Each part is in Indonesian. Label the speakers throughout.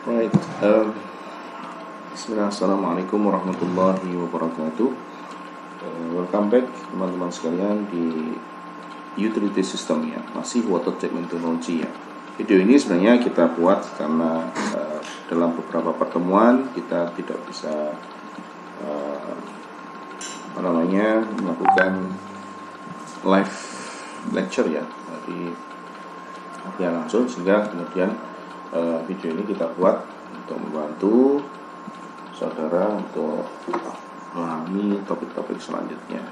Speaker 1: Baik, Bismillah, Assalamualaikum warahmatullahi wabarakatuh. Welcome back teman-teman sekalian di Utility System ya, masih water treatment technology ya. Video ini sebenarnya kita buat karena dalam beberapa pertemuan kita tidak bisa melakukan live lecture ya, jadi langsung, sehingga kemudian video ini kita buat untuk membantu saudara untuk memahami topik-topik selanjutnya.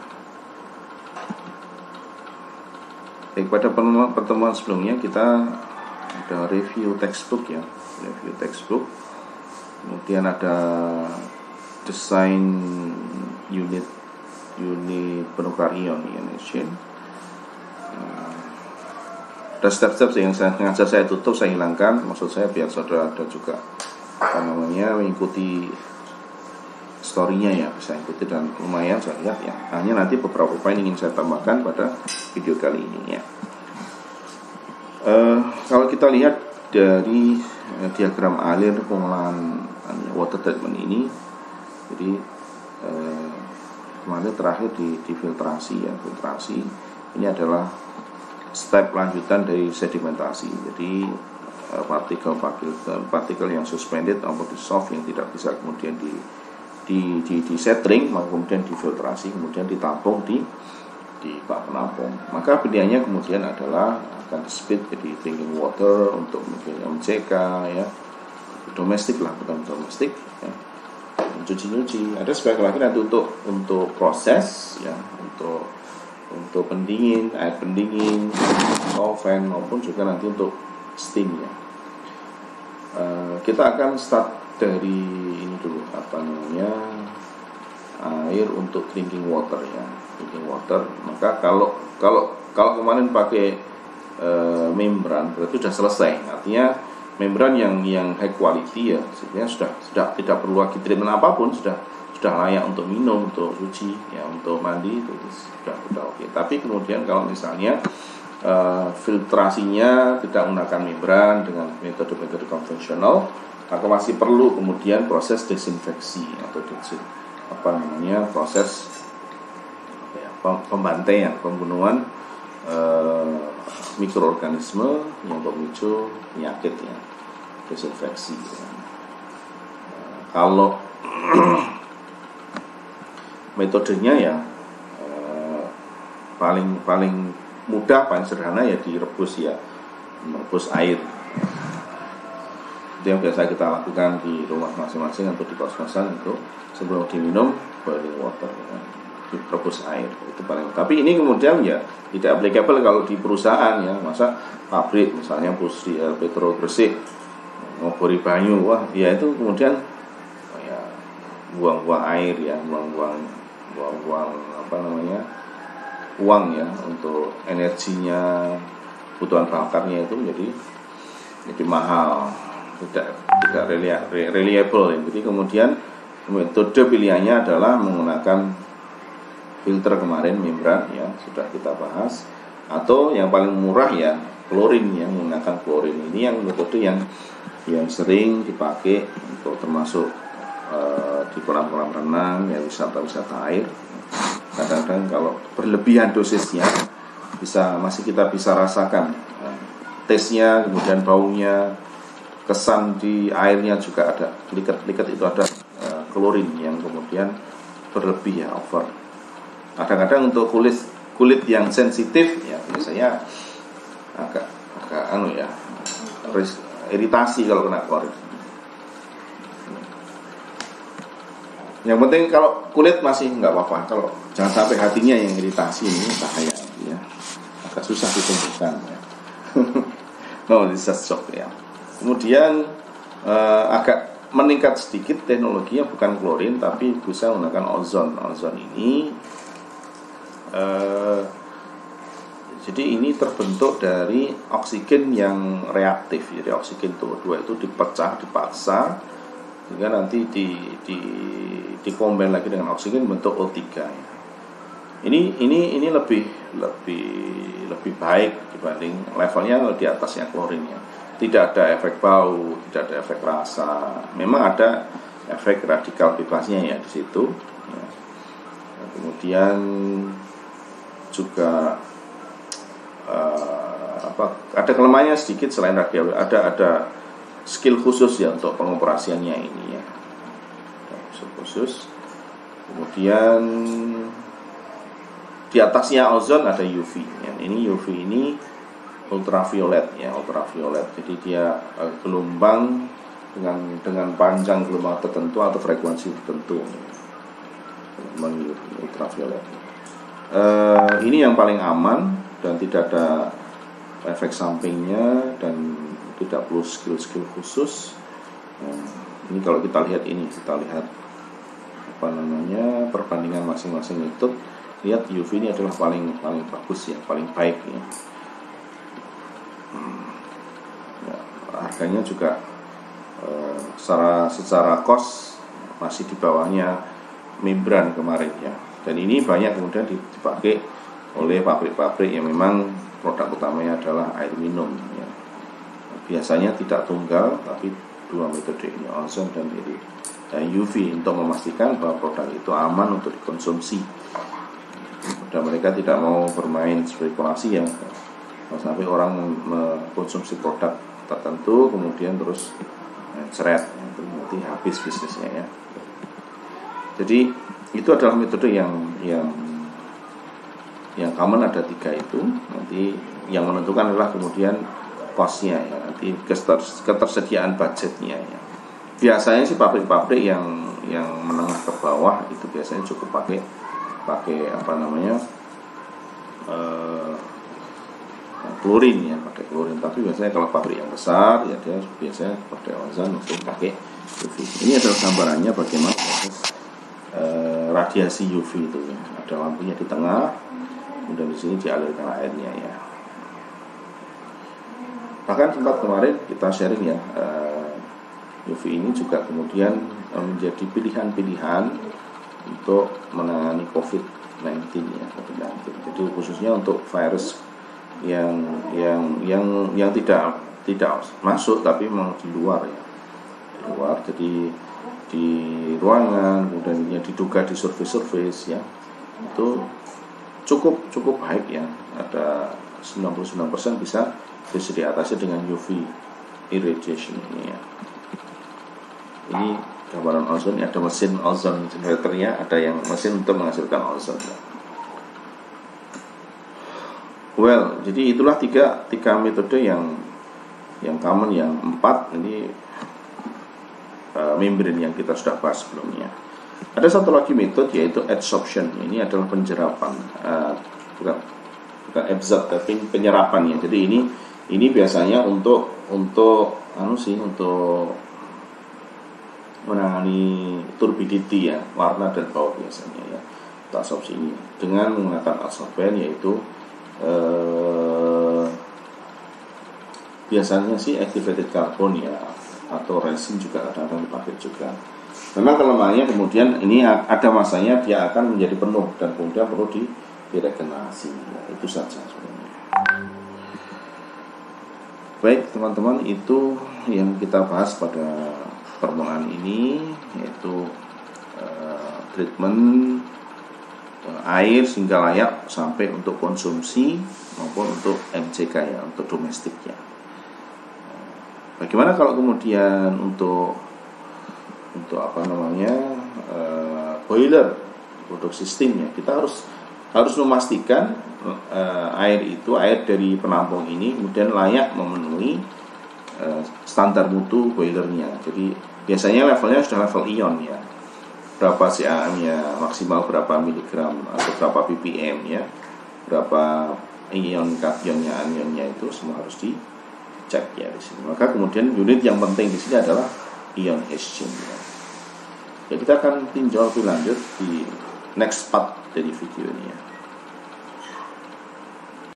Speaker 1: Pada pertemuan sebelumnya kita ada review textbook ya, kemudian ada desain unit penukar ion exchange. Ada step-step yang sengaja saya tutup, saya hilangkan, maksud saya biar saudara ada juga mengikuti story-nya ya, bisa ikuti, dan lumayan saya lihat ya. Hanya nanti beberapa poin ingin saya tambahkan pada video kali ini ya. Kalau kita lihat dari diagram alir pengolahan water treatment ini, jadi kemarin terakhir di filtrasi ya, filtrasi ini adalah step lanjutan dari sedimentasi. Jadi partikel yang suspended atau dissolved yang tidak bisa kemudian di setting, maka kemudian difiltrasi, kemudian ditampung di bak penampung. Maka pilihannya kemudian adalah akan di-split jadi drinking water untuk mungkin MCK ya, domestik lah, bukan domestik ya, cuci-cuci. Ada sebagian lagi nanti untuk proses ya, untuk pendingin, air pendingin, solvent, maupun juga nanti untuk steam ya. Kita akan start dari ini dulu, air untuk drinking water ya, drinking water. Maka kalau kemarin pakai membran berarti sudah selesai. Artinya membran yang high quality ya, sebenarnya sudah tidak perlu lagi treatment apapun, sudah layak untuk minum, untuk cuci ya, untuk mandi, itu sudah oke. Tapi kemudian kalau misalnya filtrasinya tidak menggunakan membran dengan metode konvensional, maka masih perlu kemudian proses desinfeksi atau proses pembantaian, pembunuhan mikroorganisme yang memicu penyakit ya, desinfeksi ya. Kalau metodenya ya paling mudah, paling sederhana ya direbus ya, merebus air. Itu yang biasa kita lakukan di rumah masing-masing atau di kos-kosan, itu sebelum diminum boiling water ya, direbus air itu paling. Tapi ini kemudian ya tidak applicable kalau di perusahaan ya, masa pabrik misalnya Petro Gresik ngobori banyu, wah ya itu kemudian ya buang-buang air ya, buang-buang uang ya, untuk energinya, kebutuhan bakarnya itu jadi mahal, tidak reliable ya. Jadi kemudian metode pilihannya adalah menggunakan filter, kemarin membran ya sudah kita bahas, atau yang paling murah ya klorin ya, menggunakan klorin. Ini yang metode yang sering dipakai untuk termasuk di kolam-kolam renang ya, wisata air. Kadang-kadang kalau berlebihan dosisnya masih kita bisa rasakan taste-nya, kemudian baunya, kesan di airnya juga ada liket-liket, itu ada klorin yang kemudian berlebih ya, over. Kadang-kadang untuk kulit yang sensitif ya, biasanya agak iritasi kalau kena klorin. Yang penting kalau kulit masih nggak apa-apa, kalau jangan sampai hatinya yang iritasi, ini bahaya ya, agak susah ditumbuhkan ya. No, this is shock ya. Kemudian agak meningkat sedikit teknologinya, bukan klorin tapi bisa menggunakan ozon. Ozon ini jadi ini terbentuk dari oksigen yang reaktif. Jadi oksigen dua itu dipaksa sehingga nanti dikombin lagi dengan oksigen bentuk O3 ya. Ini lebih baik dibanding levelnya di atasnya klorin ya. tidak ada efek bau, tidak ada efek rasa. Memang ada efek radikal bebasnya ya di situ. Ya. Nah, kemudian juga ada kelemahannya sedikit selain radikal. Ada skill khusus ya untuk pengoperasiannya ini ya. Khusus. Kemudian di atasnya ozon ada UV. Ya. Ini UV ini ultraviolet ya, ultraviolet. Jadi dia gelombang dengan panjang gelombang tertentu atau frekuensi tertentu. Gelombang ultraviolet. Ini yang paling aman dan tidak ada efek sampingnya dan tidak perlu skill khusus. Ini kalau kita lihat perbandingan masing-masing metode, lihat UV ini adalah paling bagus ya, paling baik ya. Harganya juga secara cost masih di bawahnya membran kemarin ya. Dan ini banyak kemudian dipakai oleh pabrik-pabrik yang memang produk utamanya adalah air minum ya. Biasanya tidak tunggal tapi dua metode ini, ozon dan UV, untuk memastikan bahwa produk itu aman untuk dikonsumsi. Dan mereka tidak mau bermain spekulasi ya. Kalau sampai orang mengkonsumsi produk tertentu kemudian terus ceret, itu nanti habis bisnisnya ya. Jadi itu adalah metode yang common, ada 3 itu. Nanti yang menentukan adalah kemudian cost-nya ya, nanti ketersediaan budgetnya ya. Biasanya sih pabrik-pabrik yang menengah ke bawah itu biasanya cukup pakai klorin ya, pakai klorin. Tapi biasanya kalau pabrik yang besar ya dia biasanya pakai ozon untuk pakai UV. Ini adalah gambarannya bagaimana proses radiasi UV itu ya. Ada lampunya di tengah, kemudian di sini dialirkan airnya ya. Bahkan sempat kemarin kita sharing ya, UV ini juga kemudian menjadi pilihan-pilihan untuk menangani COVID-19 ya, COVID-19. Jadi khususnya untuk virus yang tidak masuk tapi memang di luar ya, di luar. Jadi di ruangan kemudian yang diduga di surface ya, itu cukup baik ya. Ada 99% bisa diatasi dengan UV irradiation ini ya. Ini gambaran ozon, ada mesin ozon generatornya, ada yang mesin untuk menghasilkan ozon. Well, jadi itulah tiga metode yang common, yang 4 ini membrane yang kita sudah bahas sebelumnya. Ada satu lagi metode yaitu adsorption. Ini adalah penjerapan, bukan absorb tapi penyerapan ya. Jadi ini biasanya untuk menangani turbidity ya, warna dan bau biasanya ya. Absorpsi ini dengan menggunakan adsorben, yaitu biasanya sih activated carbon ya, atau resin juga kadang-kadang dipakai juga. Memang kelemahannya kemudian ini ada masanya dia akan menjadi penuh dan kemudian perlu diregenerasi ya, itu saja sebenarnya. Baik teman-teman, itu yang kita bahas pada pertemuan ini, yaitu treatment air sehingga layak sampai untuk konsumsi maupun untuk MCK ya, untuk domestik ya. Bagaimana kalau kemudian untuk boiler produksi steam ya, kita harus memastikan air dari penampung ini kemudian layak memenuhi standar mutu boilernya. Jadi biasanya levelnya sudah level ion ya, berapa CAM nya maksimal berapa miligram atau berapa ppm ya, berapa ion kationnya, anionnya, itu semua harus dicek ya di sini. Maka kemudian unit yang penting di sini adalah ion exchange ya. Kita akan tinjau lebih lanjut di next part dari video ini ya.